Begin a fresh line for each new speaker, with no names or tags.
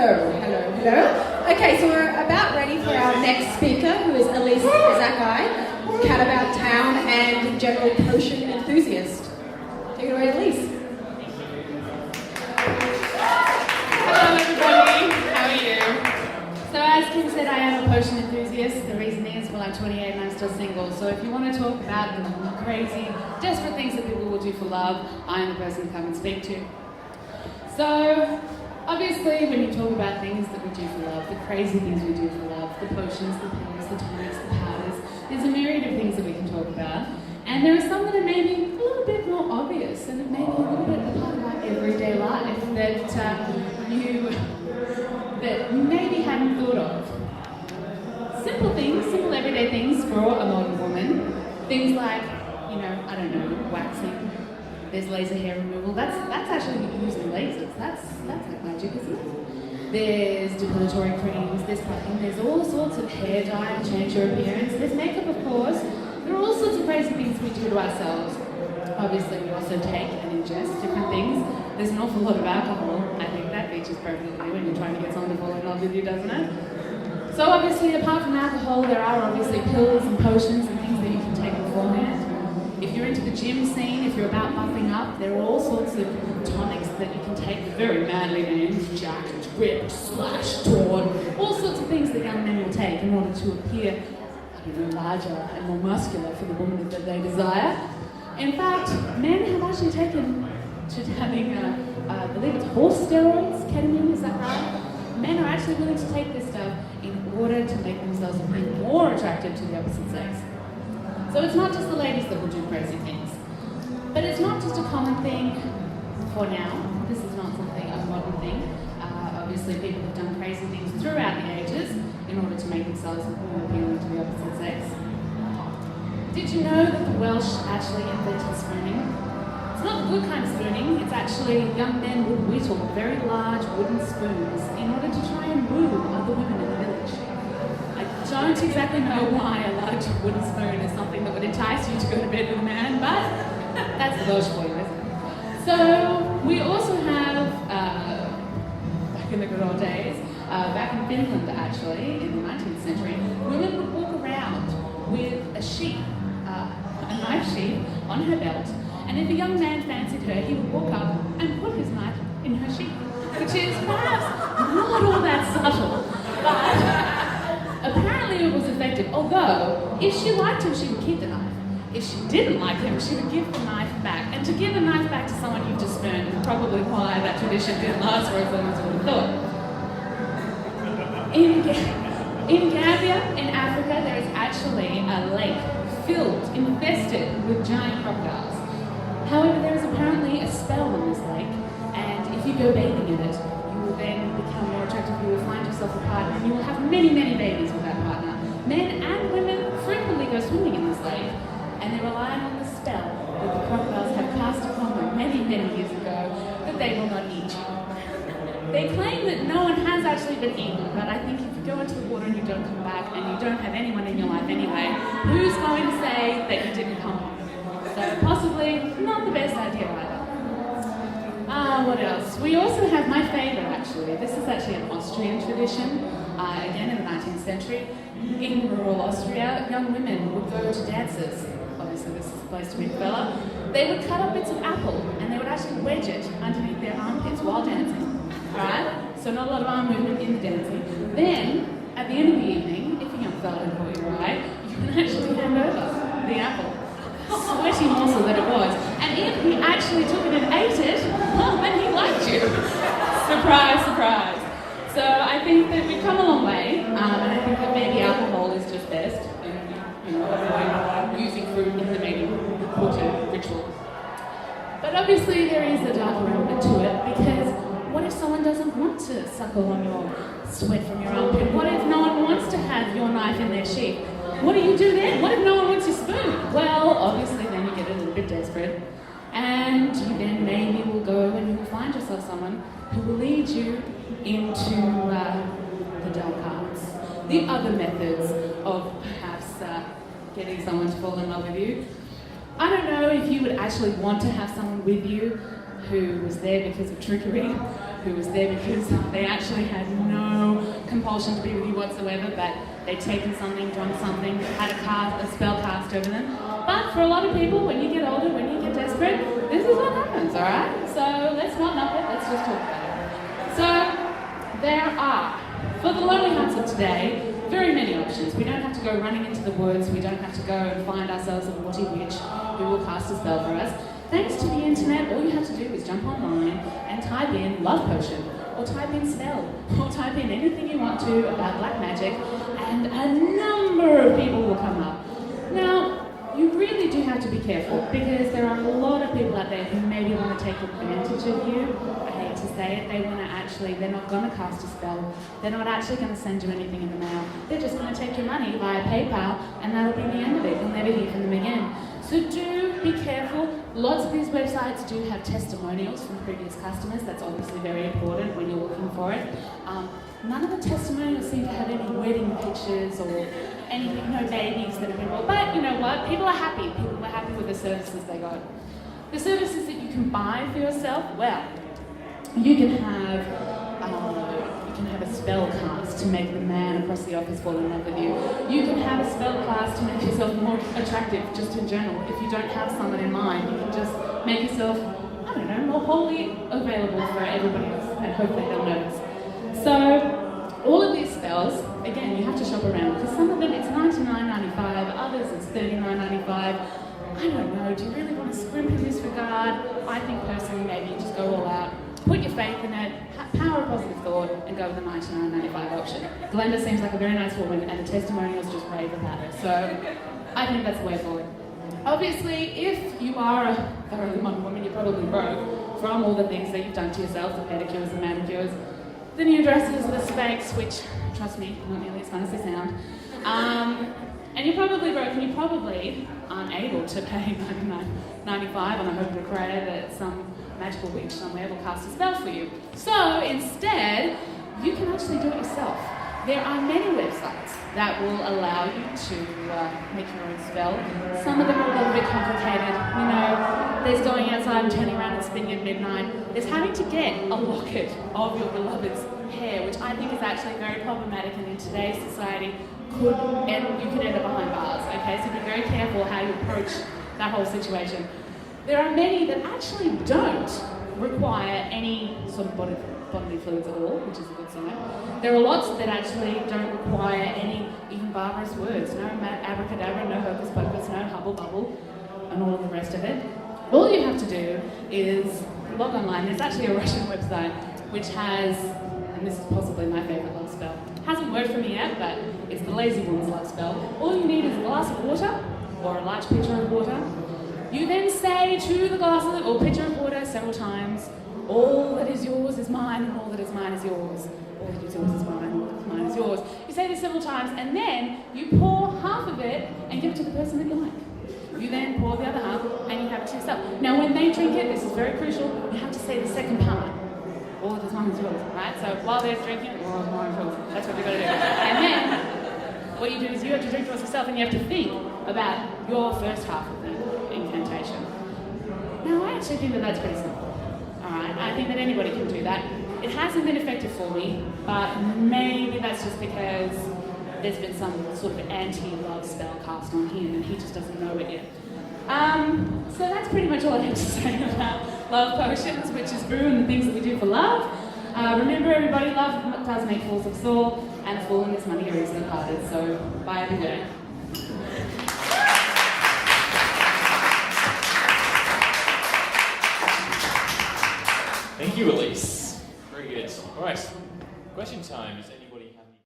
Hello. Okay, so we're about ready for our next speaker, who is Elyse Zaccai, cat about town and general potion enthusiast. Take it away, Elyse.
Hello everybody, how are you? So as Kim said, I am a potion enthusiast. The reason is, well, I'm 28 and I'm still single. So if you want to talk about the crazy, desperate things that people will do for love, I am the person to come and speak to. So obviously when you talk about things that we do for love, the crazy things we do for love, the potions, the pills, the tonics, the powders, there's a myriad of things that we can talk about. And there are some that are maybe a little bit more obvious and maybe a little bit a part of our everyday life that you maybe hadn't thought of. Simple things, simple everyday things for a modern woman. Things like, waxing. There's laser hair removal. That's actually using lasers. That's like magic, isn't it? There's depilatory creams, there's plucking, there's all sorts of hair dye to change your appearance. There's makeup, of course. There are all sorts of crazy things we do to ourselves. Obviously, we also take and ingest different things. There's an awful lot of alcohol. I think that features perfectly when you're trying to get someone to fall in love with you, doesn't it? So obviously, apart from alcohol, there are obviously pills and potions and things that you can take beforehand. If you're into the gym scene, if you're about buffing up, there are all sorts of tonics that you can take with very manly names: jacked, ripped, slashed, torn, all sorts of things that young men will take in order to appear larger and more muscular for the woman that they desire. In fact, men have actually taken to having, I believe it's horse steroids, ketamine, is that right? Men are actually willing to take this stuff in order to make themselves appear more attractive to the opposite sex. So it's not just the ladies that will do crazy things. But it's not just a common thing for now. This is not something, a modern thing. Obviously people have done crazy things throughout the ages in order to make themselves more appealing to the opposite sex. Did you know that the Welsh actually invented spooning? It's not the good kind of spooning, it's actually young men would whittle very large wooden spoons in order to try and woo other women in the village. I don't exactly know why a large wooden spoon is something that would entice you to go to bed with a man, but that's the Welsh for you, isn't it? So we also have, back in the good old days, back in Finland actually, in the 19th century, women would walk around with a sheath, a knife sheath on her belt, and if a young man fancied her, he would walk up and put his knife in her sheath, which is perhaps not all that subtle, but apparently it was effective, although if she liked him, she would keep the knife. If she didn't like him, she would give the knife back. And to give a knife back to someone you've just spurned is probably why that tradition didn't last for as long as you would have thought. In Gambia, in Africa, there is actually a lake filled, infested with giant crocodiles. However, there is apparently a spell on this lake, and if you go bathing in it, you will then become more attractive, you will find yourself a partner, and you will have many, many babies with that partner. Men and women frequently go swimming in this lake, and they're relying on the spell that the crocodiles have cast upon them many, many years ago, that they will not eat you. They claim that no one has actually been eaten, but I think if you go into the water and you don't come back and you don't have anyone in your life anyway, who's going to say that you didn't come home? So possibly not the best idea either. What else? We also have my favourite actually. This is actually an Austrian tradition, again in the 19th century. In rural Austria, young women would go to dances. Obviously this is the place to meet a fella. They would cut up bits of apple and they would actually wedge it underneath their armpits while dancing. Alright? So not a lot of arm movement in the dancing. Then, at the end of the evening, if a young fella had caught your eye, you can actually hand over the apple. Sweaty morsel that it was. And if he actually took it and ate it, well, then he liked you. Surprise, surprise. So I think that we've come a long way, and I think that maybe alcohol is just best in using fruit in the maybe important ritual. But obviously there is a darker element to it, because what if someone doesn't want to suckle on your sweat from your armpit? What if no one wants to have your knife in their sheath? What do you do then? What if no one wants your spoon? Well, obviously then you get a little bit desperate, and you then maybe will go and you will find yourself someone who will lead you into the dark arts, the other methods of perhaps getting someone to fall in love with you. I don't know if you would actually want to have someone with you who was there because of trickery, who was there because they actually had no compulsion to be with you whatsoever, but they'd taken something, drunk something, had a spell cast over them. But for a lot of people, when you get older, when you get desperate, this is what happens, alright? So let's not knock it, let's just talk about it. So there are, for the lonely hearts of today, very many options. We don't have to go running into the woods, we don't have to go and find ourselves a naughty witch who will cast a spell for us. Thanks to the internet, all you have to do is jump online and type in love potion, or type in spell, or type in anything you want to about black magic, and a number of people will come up. Now, you really do have to be careful, because there are a lot of people out there who maybe want to take advantage of you. I hate to say it, they're not going to cast a spell, they're not actually going to send you anything in the mail, they're just going to take your money via PayPal, and that'll be the end of it. You'll never hear from them again. So do be careful. Lots of these websites do have testimonials from previous customers. That's obviously very important when you're looking for it. None of the testimonials seem to have any wedding pictures or anything, no babies that have been born. But you know what? People are happy. People are happy with the services they got. The services that you can buy for yourself, well, you can have a spell cast to make the man across the office fall in love with you. You can have a spell cast to make yourself more attractive, just in general. If you don't have someone in mind, you can just make yourself, I don't know, more wholly available for everybody else, and hopefully they'll notice. So, all of these spells, again, you have to shop around, because some of them it's $99.95, others it's $39.95. I don't know, do you really want to scrimp in this regard? I think personally maybe you just go all out, put your faith in it, power of positive thought, and go with the $99.95 option. Glenda seems like a very nice woman, and the testimonials just rave about her, so I think that's the way forward. Obviously, if you are a thoroughly modern woman, you're probably broke from all the things that you've done to yourself, the pedicures, the manicures, the new dresses, the spanks, which, trust me, not nearly as fun as they sound. And you're probably broke, and you probably aren't able to pay $99.95 on a hope and a prayer that some magical witch somewhere will cast a spell for you. So instead, you can actually do it yourself. There are many websites that will allow you to make your own spell. Some of them are a little bit complicated. You know, there's going outside and turning around and spinning at midnight. There's having to get a locket of your beloved's hair, which I think is actually very problematic, and in today's society you could end up behind bars. Okay, so be very careful how you approach that whole situation. There are many that actually don't require any sort of bodily fluids at all, which is a good sign. There are lots that actually don't require any even barbarous words. No abracadabra, no hocus pocus, no hubble bubble, and all of the rest of it. All you have to do is log online. There's actually a Russian website which has, and this is possibly my favourite love spell. Hasn't worked for me yet, but it's the lazy woman's love spell. All you need is a glass of water, or a large pitcher of water. You then say to the glass of or pitcher of water several times, all that is yours is mine, and all that is mine is yours. All that is yours is mine, and all that is mine is yours. You say this several times, and then you pour half of it and give it to the person that you like. You then pour the other half, and you have it to yourself. Now, when they drink it, this is very crucial, you have to say the second part. All that is mine is yours, right? So while they're drinking, all that is mine is yours. That's what you've got to do. And then, what you do is you have to drink towards yourself, and you have to think about your first half of the incantation. Now, I actually think that that's pretty simple. Alright, I think that anybody can do that. It hasn't been effective for me, but maybe that's just because there's been some sort of anti-love spell cast on him and he just doesn't know it yet. So that's pretty much all I have to say about love potions, which is brew and the things that we do for love. Remember everybody, love does make fools of us all, and a fool in this money are easily parted, so bye everybody.
Thank you, Elyse. Very good. All right, question time.